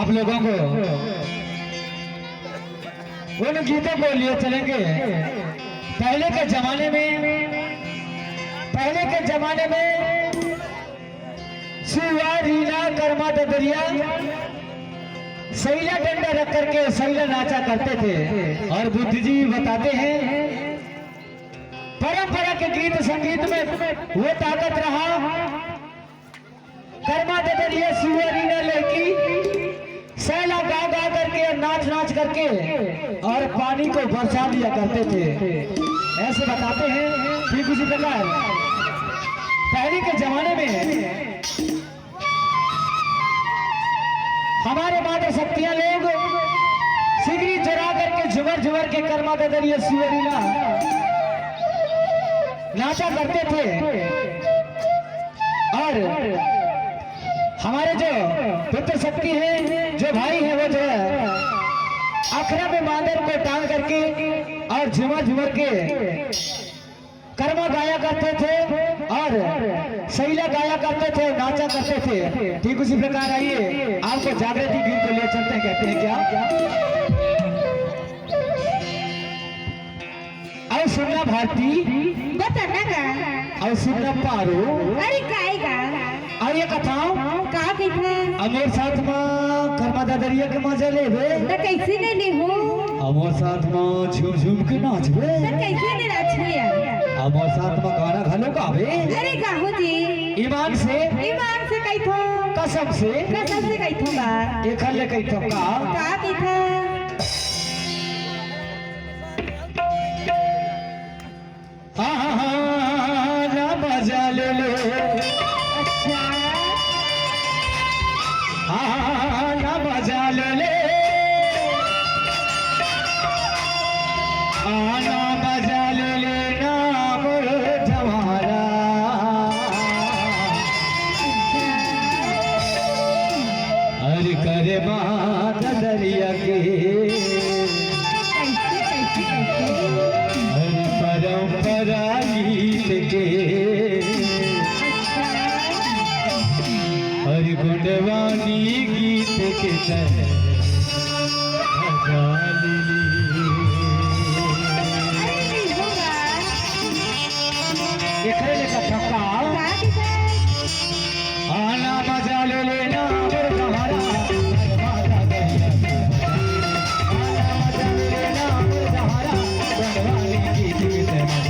आप लोगों को उन गीतों को लिए चलेंगे। पहले के जमाने में शिवा रीना कर्मा दरिया सैला डंडा रख करके सैला नाचा करते थे। और बुद्ध जी बताते हैं परंपरा के गीत संगीत में वो ताकत रहा। कर्मा दरिया शिवा रीना लड़की सैला गा गा करके और नाच नाच करके और पानी को बरसा दिया करते थे। ऐसे बताते हैं। ठीक उसी प्रकार पहले के जमाने में हमारे माता शक्तियां लोग सिगरी जरा करके झुमर झुमर के कर्मा दरिया शिवा रीना नाचा करते थे। और हमारे जो पुत्र शक्ति है, जो भाई है, वो जो है अखरा में मांदर को टांग करके और झुमर झुमर के कर्मा गाया करते थे और सैला गाया करते थे, नाचा करते थे। ठीक उसी प्रकार आइए आपको जागृति गीत को ले चलते हैं। कहते हैं क्या? और सुनना भारती बताना का और सुनना पारो। अरे काय का और ये कथाओं का कहना अमोर साथ में कर्मा दरिया के मजा लेबे तो कैसे ने ले हो अमोर साथ में झूम झूम के नाचबे तो कैसे ने नाचबे यार अमोर साथ में गाना घालो गावे। अरे गाहो जी ईमान से कही थो कसम से कही थो बा देखल ले कही थो का कही थो हाँ हाँ हाँ ना मजा ले लो। अच्छा हाँ ना मजा ले ले आना मजा ले लेना मोर जवारा। अरे करे मात दरिया के अरे परंपरा गीत के हरि गुणवानी गीत के तहत आना मजा ले लेना मोर जवारा। आना मजा ले लेना मोर जवारा। गुणवानी गीत के तहत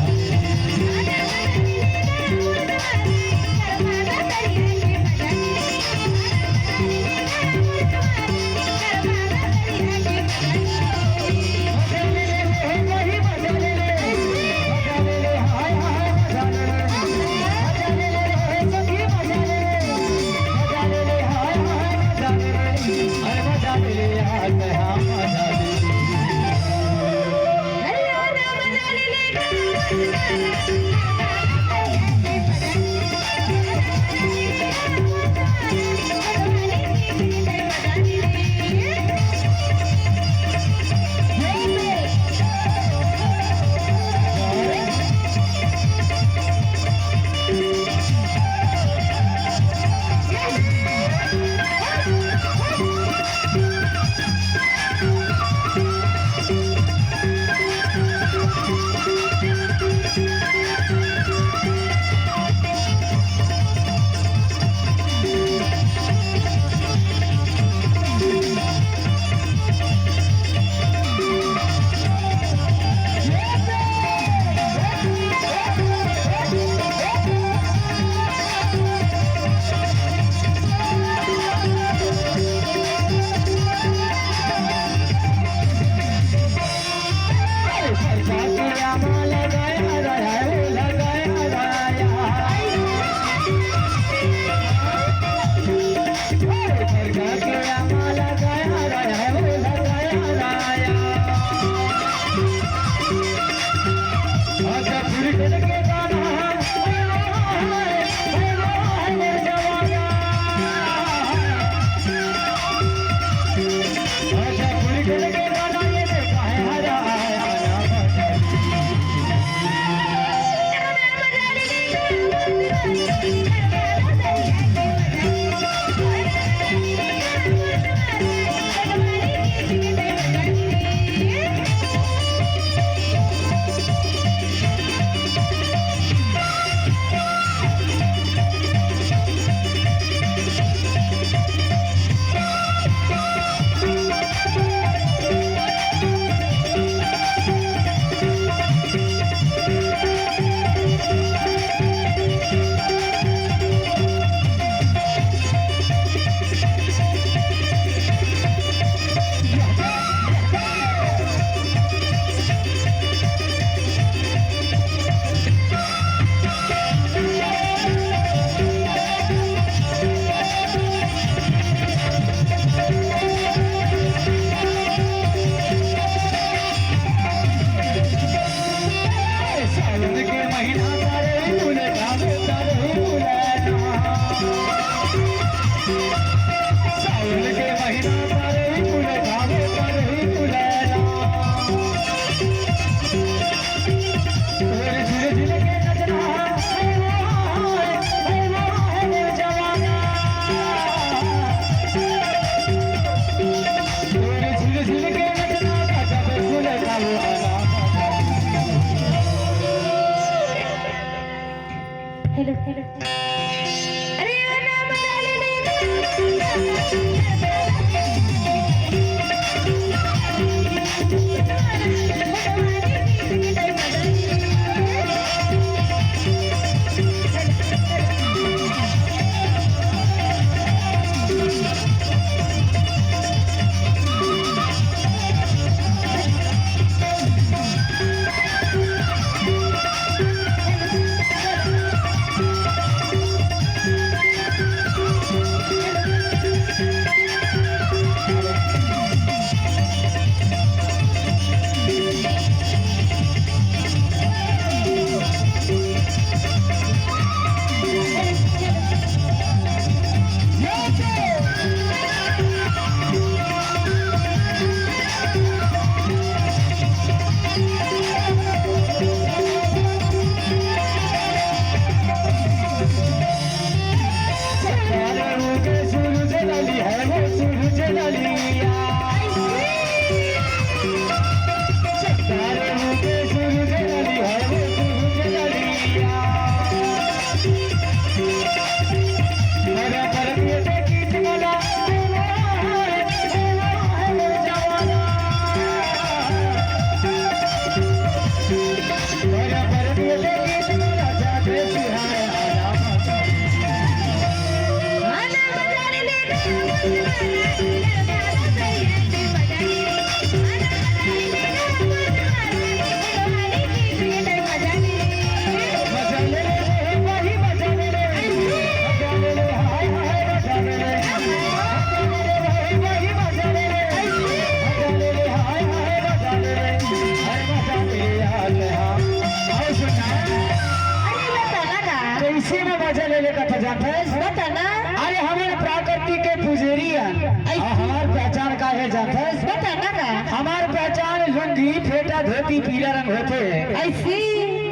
कैसे में मजा ले लेकर था जाता है बता ना अरे हमारे प्रकृति के पुजेरी और हमार पहचान का है जाता है बता ना का हमार पहचान लुंगी फेटा धोती पीला रंग होते ऐसी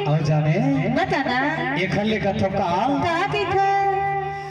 और जाने बता ना एक हल्ले का थोका कहा